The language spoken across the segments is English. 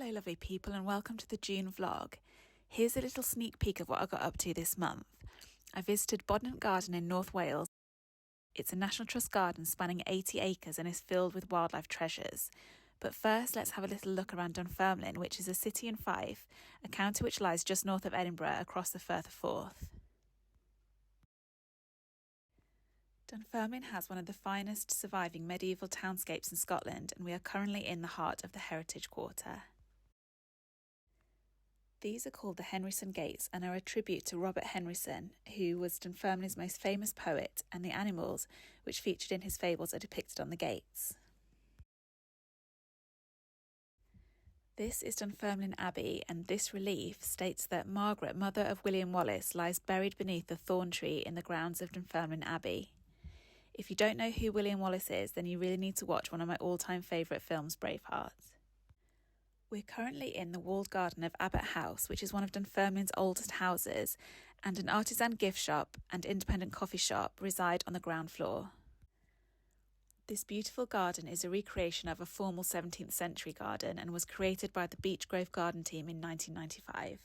Hello lovely people and welcome to the June vlog. Here's a little sneak peek of what I got up to this month. I visited Bodnant Garden in North Wales. It's a National Trust garden spanning 80 acres and is filled with wildlife treasures. But first let's have a little look around Dunfermline, which is a city in Fife, a county which lies just north of Edinburgh across the Firth of Forth. Dunfermline has one of the finest surviving medieval townscapes in Scotland, and we are currently in the heart of the Heritage Quarter. These are called the Henryson Gates and are a tribute to Robert Henryson, who was Dunfermline's most famous poet, and the animals which featured in his fables are depicted on the gates. This is Dunfermline Abbey, and this relief states that Margaret, mother of William Wallace, lies buried beneath the thorn tree in the grounds of Dunfermline Abbey. If you don't know who William Wallace is, then you really need to watch one of my all-time favourite films, Braveheart. We're currently in the walled garden of Abbot House, which is one of Dunfermline's oldest houses, and an artisan gift shop and independent coffee shop reside on the ground floor. This beautiful garden is a recreation of a formal 17th century garden and was created by the Beechgrove Garden team in 1995.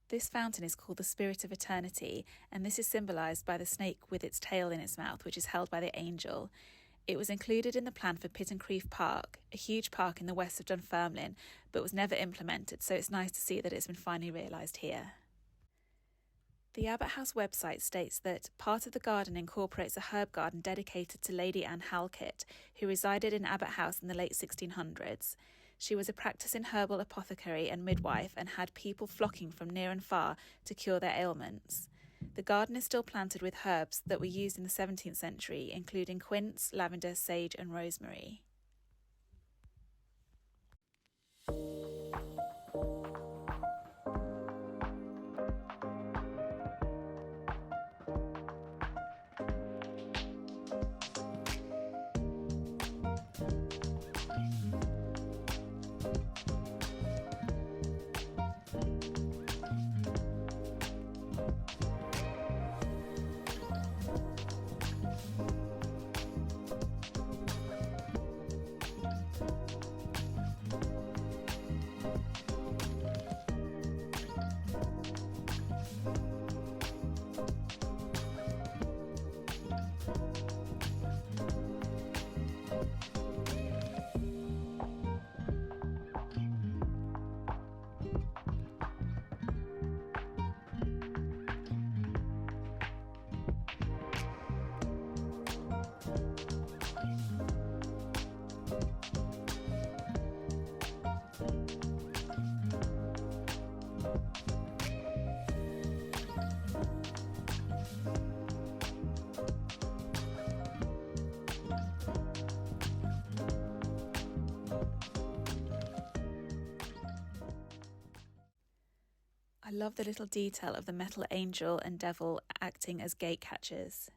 This fountain is called the Spirit of Eternity, and this is symbolised by the snake with its tail in its mouth, which is held by the angel. It was included in the plan for Pittencrieff Park, a huge park in the west of Dunfermline, but was never implemented, so it's nice to see that it's been finally realised here. The Abbot House website states that part of the garden incorporates a herb garden dedicated to Lady Anne Halkett, who resided in Abbot House in the late 1600s. She was a practising herbal apothecary and midwife and had people flocking from near and far to cure their ailments. The garden is still planted with herbs that were used in the 17th century, including quince, lavender, sage and rosemary. I love the little detail of the metal angel and devil acting as gate catchers.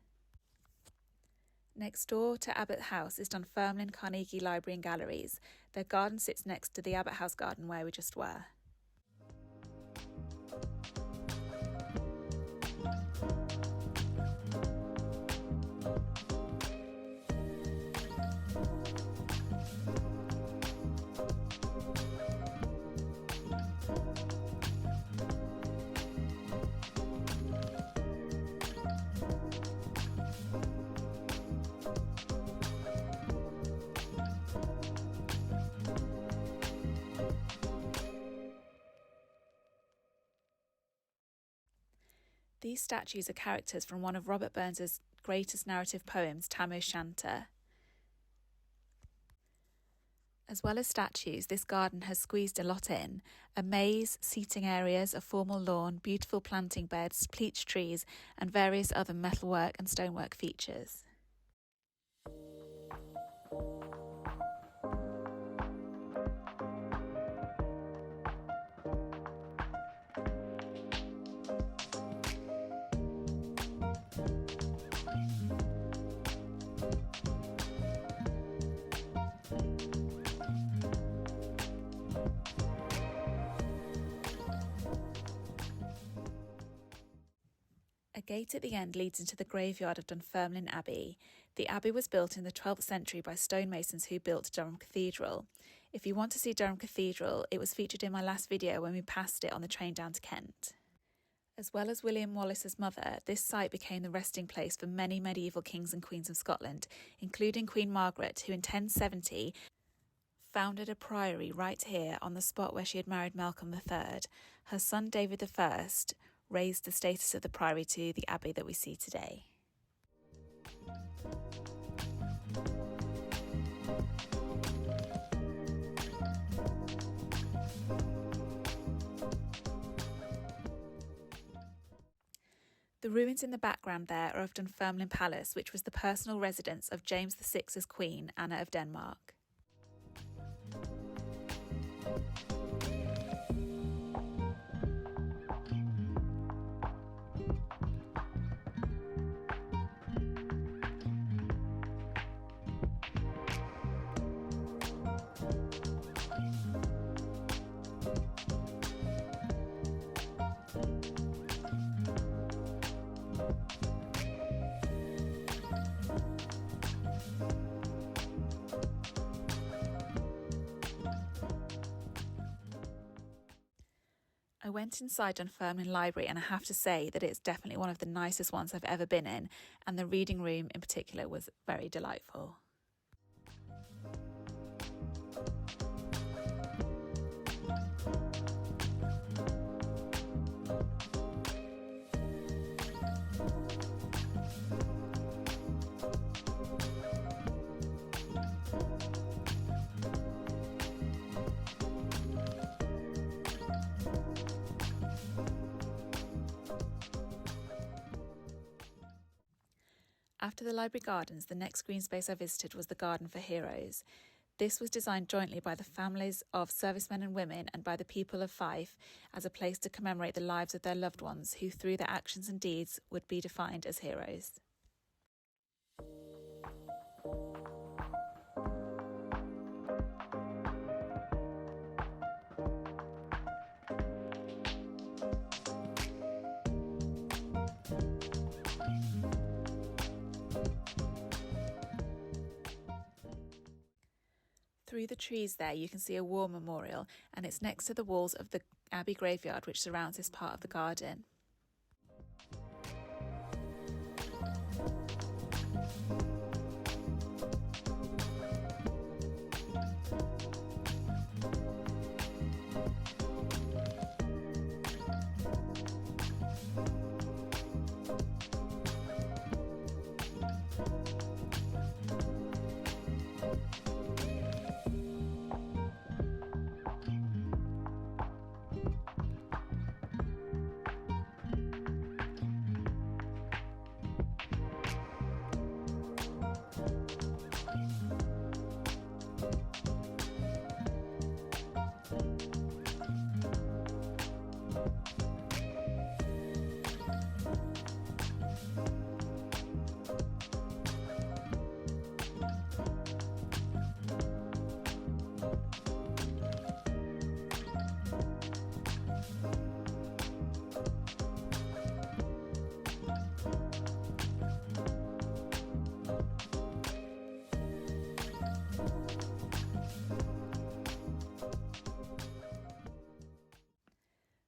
Next door to Abbot House is Dunfermline Carnegie Library and Galleries. Their garden sits next to the Abbot House garden where we just were. These statues are characters from one of Robert Burns's greatest narrative poems, Tam O'Shanter. As well as statues, this garden has squeezed a lot in: a maze, seating areas, a formal lawn, beautiful planting beds, peach trees, and various other metalwork and stonework features. A gate at the end leads into the graveyard of Dunfermline Abbey. The abbey was built in the 12th century by stonemasons who built Durham Cathedral. If you want to see Durham Cathedral, it was featured in my last video when we passed it on the train down to Kent. As well as William Wallace's mother, this site became the resting place for many medieval kings and queens of Scotland, including Queen Margaret, who in 1070 founded a priory right here on the spot where she had married Malcolm III. Her son David I raised the status of the priory to the abbey that we see today. The ruins in the background there are of Dunfermline Palace, which was the personal residence of James VI's queen, Anna of Denmark. I went inside Dunfermline Library and I have to say that it's definitely one of the nicest ones I've ever been in, and the reading room in particular was very delightful. After the library gardens, the next green space I visited was the Garden for Heroes. This was designed jointly by the families of servicemen and women and by the people of Fife as a place to commemorate the lives of their loved ones who, through their actions and deeds, would be defined as heroes. Through the trees there you can see a war memorial, and it's next to the walls of the Abbey graveyard which surrounds this part of the garden.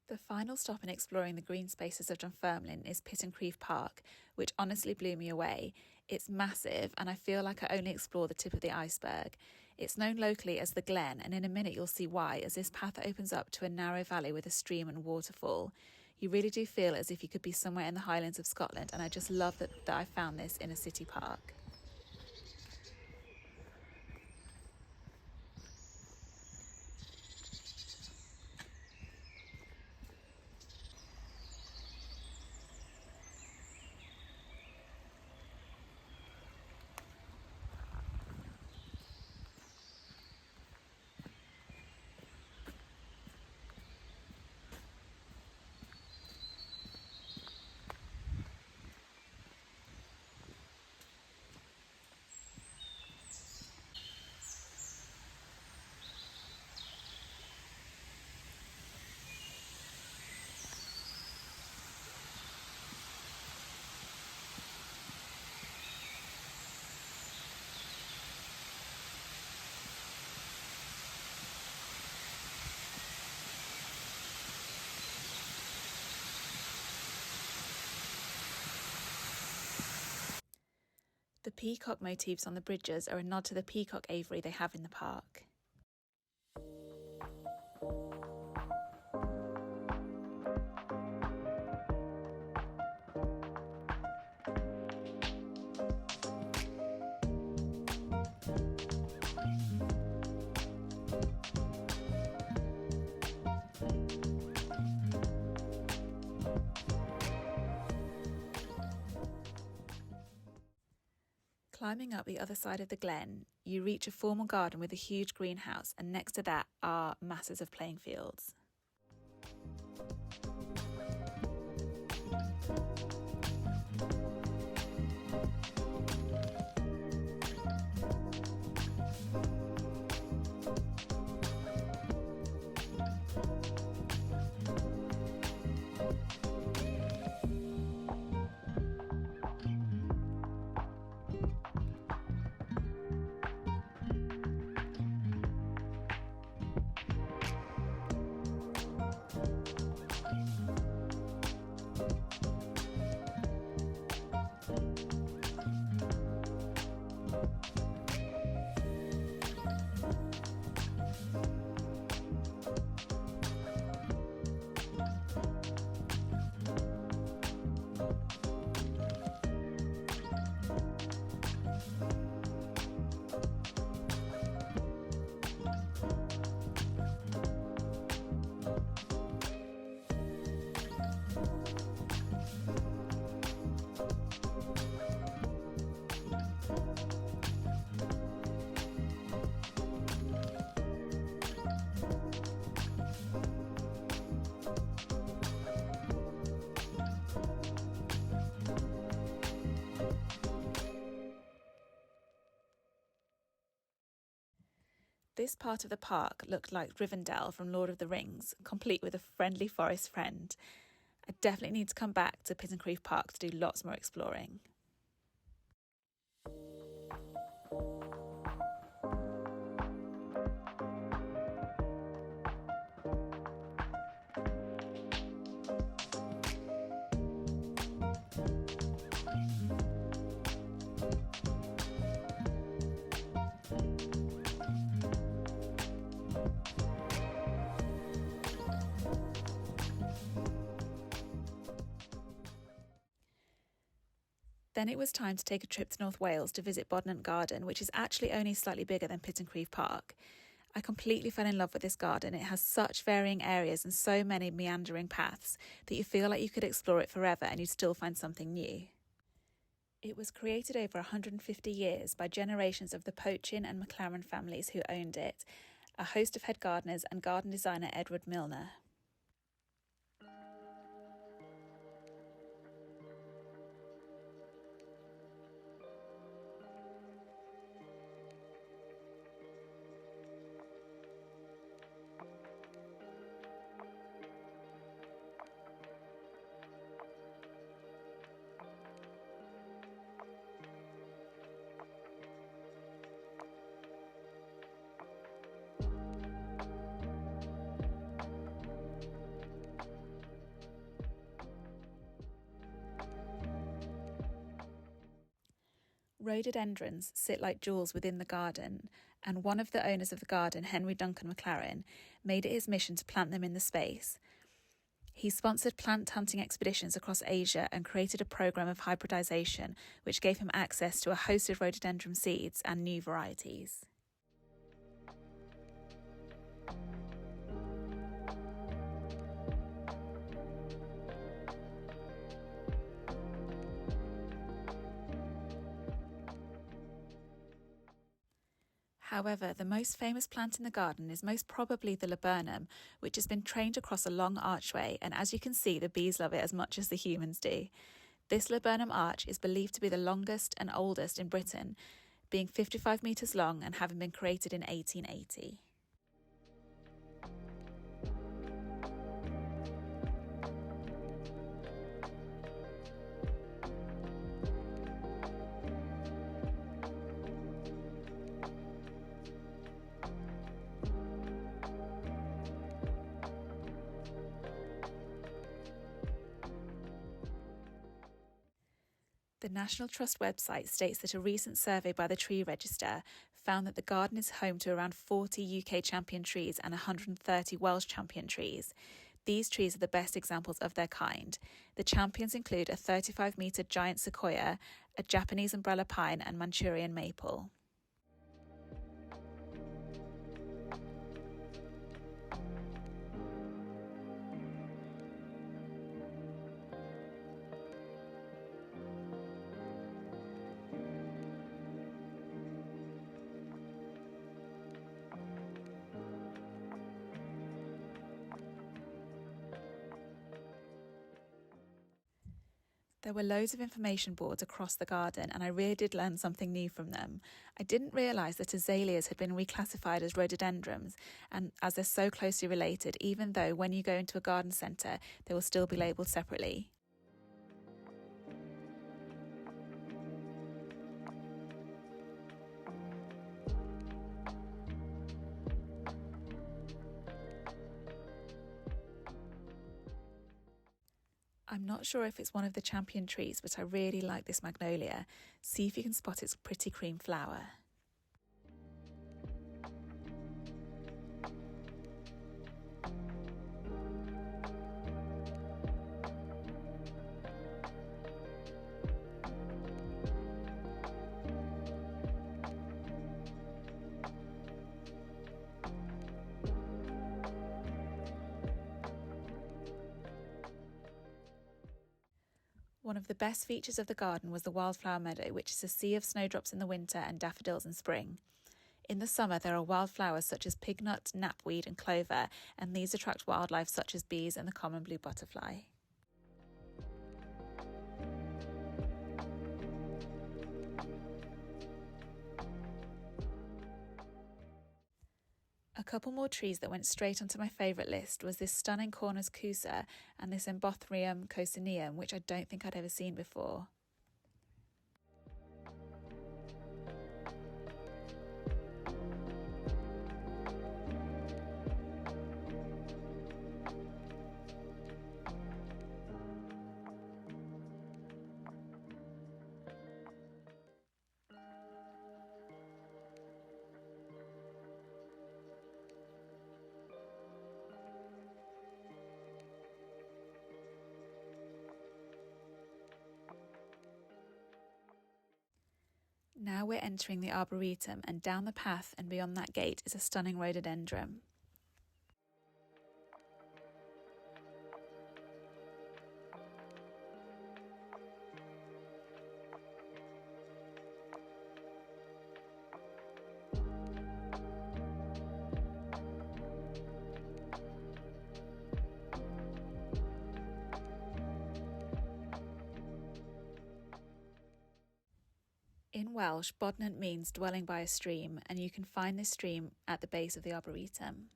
The final stop in exploring the green spaces of Dunfermline is Pittencrieff Park, which honestly blew me away. It's massive and I feel like I only explore the tip of the iceberg. It's known locally as the Glen, and in a minute you'll see why, as this path opens up to a narrow valley with a stream and waterfall. You really do feel as if you could be somewhere in the Highlands of Scotland, and I just love that I found this in a city park. peacock motifs on the bridges are a nod to the peacock aviary they have in the park. Climbing up the other side of the Glen, you reach a formal garden with a huge greenhouse, and next to that are masses of playing fields. This part of the park looked like Rivendell from Lord of the Rings, complete with a friendly forest friend. I definitely need to come back to Pittencrieff Park to do lots more exploring. Then it was time to take a trip to North Wales to visit Bodnant Garden, which is actually only slightly bigger than Pittencrieff Park. I completely fell in love with this garden. It has such varying areas and so many meandering paths that you feel like you could explore it forever and you'd still find something new. It was created over 150 years by generations of the Pochin and McLaren families who owned it, a host of head gardeners and garden designer Edward Milner. Rhododendrons sit like jewels within the garden, and one of the owners of the garden, Henry Duncan McLaren, made it his mission to plant them in the space. He sponsored plant hunting expeditions across Asia and created a program of hybridization, which gave him access to a host of rhododendron seeds and new varieties. However, the most famous plant in the garden is most probably the laburnum, which has been trained across a long archway, and as you can see, the bees love it as much as the humans do. This laburnum arch is believed to be the longest and oldest in Britain, being 55 metres long and having been created in 1880. The National Trust website states that a recent survey by the Tree Register found that the garden is home to around 40 UK champion trees and 130 Welsh champion trees. These trees are the best examples of their kind. The champions include a 35-metre giant sequoia, a Japanese umbrella pine and Manchurian maple. There were loads of information boards across the garden and I really did learn something new from them. I didn't realise that azaleas had been reclassified as rhododendrons, and as they're so closely related, even though when you go into a garden centre they will still be labelled separately. I'm not sure if it's one of the champion trees, but I really like this magnolia. See if you can spot its pretty cream flower. One of the best features of the garden was the wildflower meadow, which is a sea of snowdrops in the winter and daffodils in spring. In the summer, there are wildflowers such as pignut, knapweed and clover, and these attract wildlife such as bees and the common blue butterfly. A couple more trees that went straight onto my favourite list was this stunning Cornus Cusa and this Embothrium cocineum, which I don't think I'd ever seen before. Now we're entering the Arboretum, and down the path and beyond that gate is a stunning rhododendron. In Welsh, Bodnant means dwelling by a stream, and you can find this stream at the base of the Arboretum.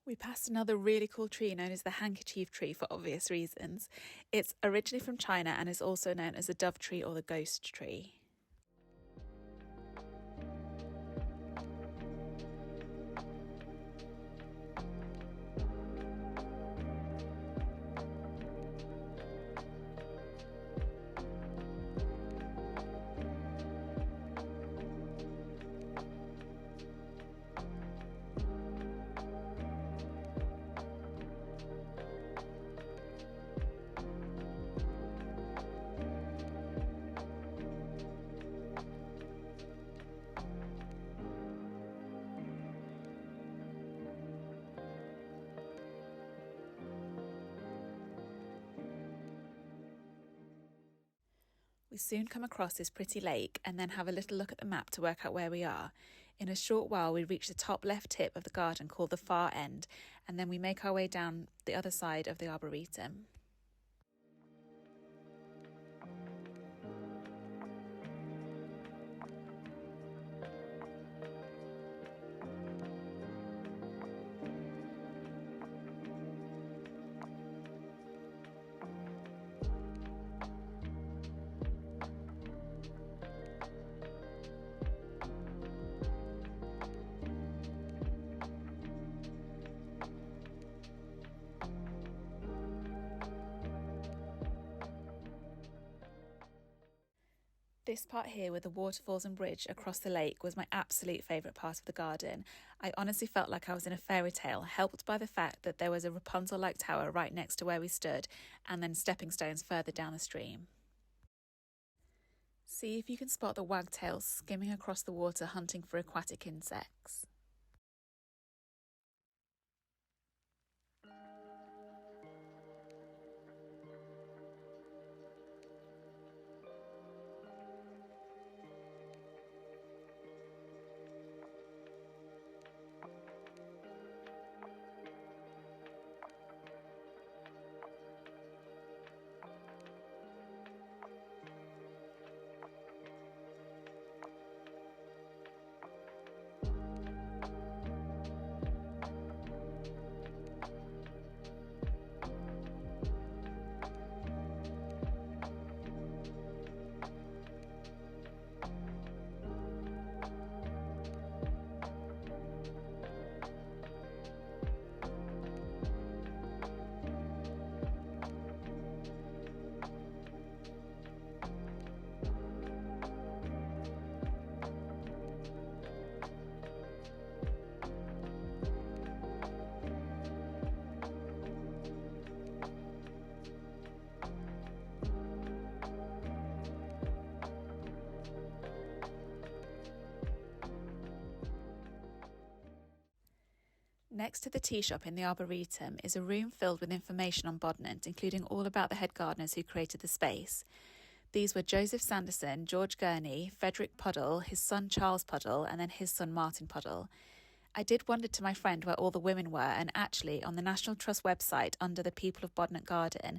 We passed another really cool tree known as the handkerchief tree for obvious reasons. It's originally from China and is also known as the dove tree or the ghost tree. We soon come across this pretty lake and then have a little look at the map to work out where we are. In a short while we reach the top left tip of the garden called the far end, and then we make our way down the other side of the Arboretum. This part here with the waterfalls and bridge across the lake was my absolute favourite part of the garden. I honestly felt like I was in a fairy tale, helped by the fact that there was a Rapunzel-like tower right next to where we stood, and then stepping stones further down the stream. See if you can spot the wagtails skimming across the water hunting for aquatic insects. Next to the tea shop in the Arboretum is a room filled with information on Bodnant, including all about the head gardeners who created the space. These were Joseph Sanderson, George Gurney, Frederick Puddle, his son Charles Puddle, and then his son Martin Puddle. I did wonder to my friend where all the women were, and actually on the National Trust website under the People of Bodnant Garden,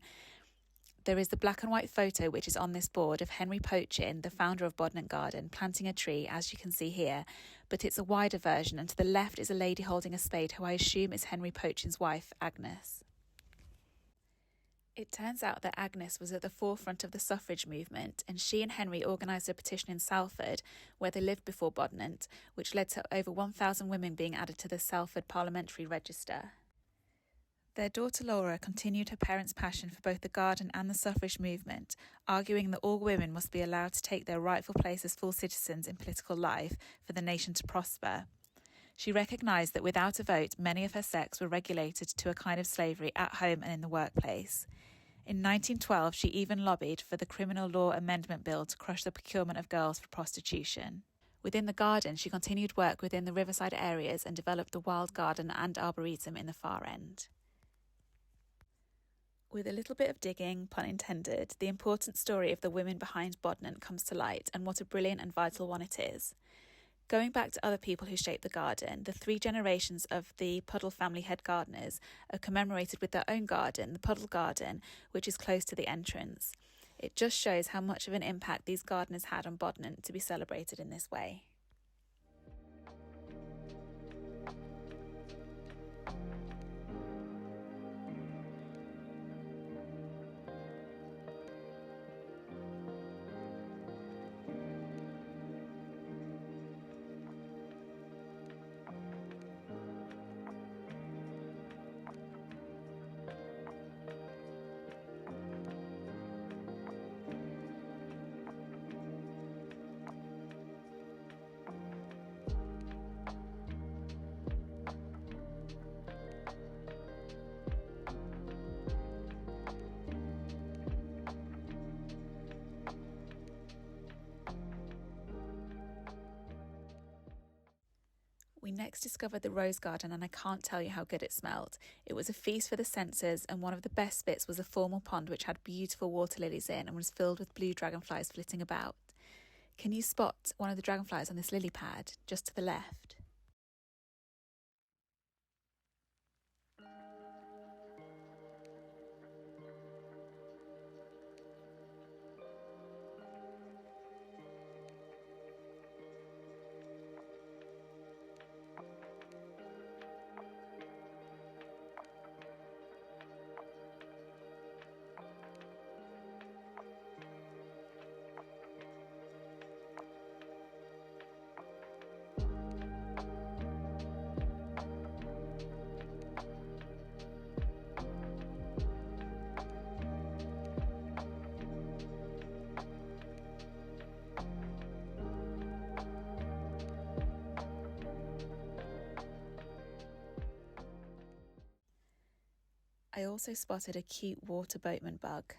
there is the black and white photo which is on this board of Henry Pochin, the founder of Bodnant Garden, planting a tree, as you can see here, but it's a wider version, and to the left is a lady holding a spade who I assume is Henry Pochin's wife, Agnes. It turns out that Agnes was at the forefront of the suffrage movement, and she and Henry organised a petition in Salford, where they lived before Bodnant, which led to over 1,000 women being added to the Salford Parliamentary Register. Their daughter Laura continued her parents' passion for both the garden and the suffrage movement, arguing that all women must be allowed to take their rightful place as full citizens in political life for the nation to prosper. She recognised that without a vote, many of her sex were regulated to a kind of slavery at home and in the workplace. In 1912, she even lobbied for the Criminal Law Amendment Bill to crush the procurement of girls for prostitution. Within the garden, she continued work within the riverside areas and developed the wild garden and arboretum in the far end. With a little bit of digging, pun intended, the important story of the women behind Bodnant comes to light, and what a brilliant and vital one it is. Going back to other people who shaped the garden, the 3 generations of the Puddle family head gardeners are commemorated with their own garden, the Puddle Garden, which is close to the entrance. It just shows how much of an impact these gardeners had on Bodnant to be celebrated in this way. We next discovered the rose garden, and I can't tell you how good it smelled. It was a feast for the senses, and one of the best bits was a formal pond which had beautiful water lilies in and was filled with blue dragonflies flitting about. Can you spot one of the dragonflies on this lily pad, just to the left? also spotted a cute water boatman bug.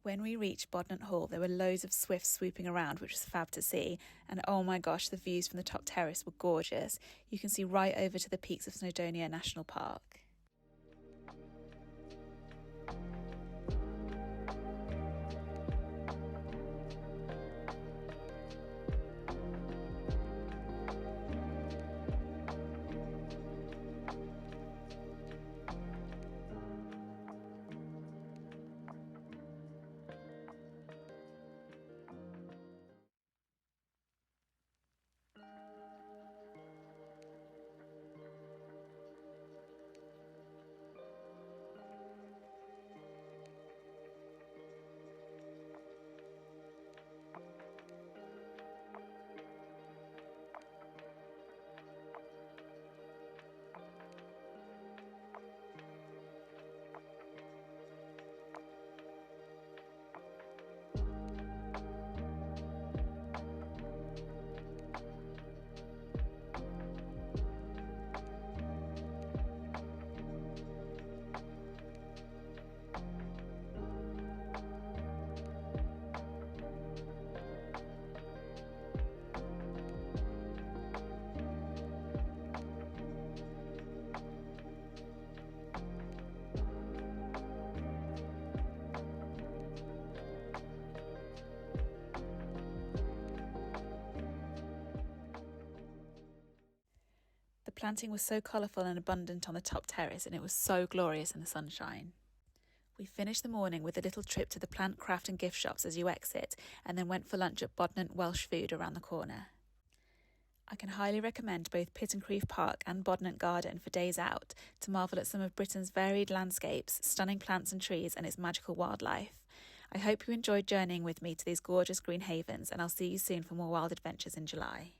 When we reached Bodnant Hall, there were loads of swifts swooping around, which was fab to see. And oh my gosh, the views from the top terrace were gorgeous. You can see right over to the peaks of Snowdonia National Park. The planting was so colourful and abundant on the top terrace, and it was so glorious in the sunshine. We finished the morning with a little trip to the plant, craft and gift shops as you exit, and then went for lunch at Bodnant Welsh Food around the corner. I can highly recommend both Pit and Crieff Park and Bodnant Garden for days out to marvel at some of Britain's varied landscapes, stunning plants and trees, and its magical wildlife. I hope you enjoyed journeying with me to these gorgeous green havens, and I'll see you soon for more wild adventures in July.